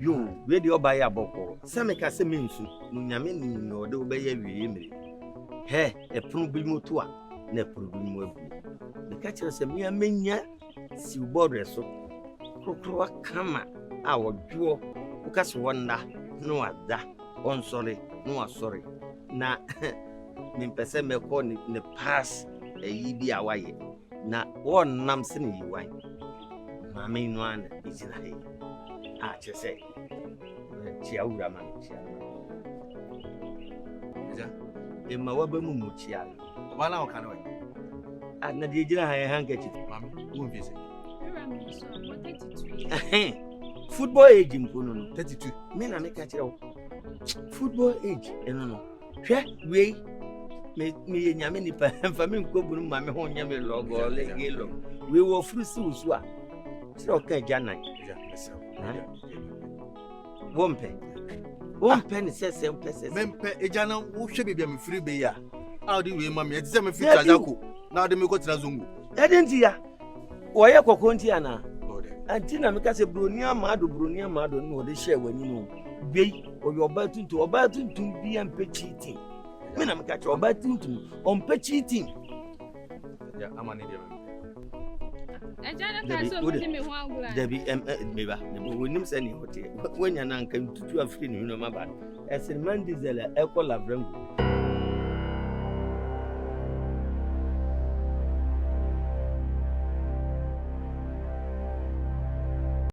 Yo, where the oba ya boko. Some case means no nyame no de obeye wi he e problem to a na problem abu. The catch us me amenya si ubodre so. Krokro kama a wodwo ukase wonda no ada on sorry no sorry na me pese me ko ne pass e bi awaye na won nam se ne yiwan ma me no an izina he a chese chi Awurama chi ja e ma wa ba mu chi ala Wala o kan we. a na de jina ha handkerchief Mami, who be say? Football age no 32. Me na me catch you. Football age no. Hwe we me nyame ni pa fa me nkobunu ma me ho nyame logo le gelo. We wo furu si usu a. Sira o kan janan. Wompe ni sese mpese. Mempe ejana wo hwe bibia me free be ya. How do we mama e say me free chajako. Na de me ko tira zongo. E denti ya. Wo ye kokonti ana. Antina me kase broni amado no de share wani no. Bei o oba tuntum bi ampe cheating. Me na me kache oba tuntum ompe cheating. Ya amani de me. Ejana ka so mo me ho angula. Debi meba wonim se ni hote. Wonya na nka tutu afiri ni no maba. Esir man diesel e kola brangu.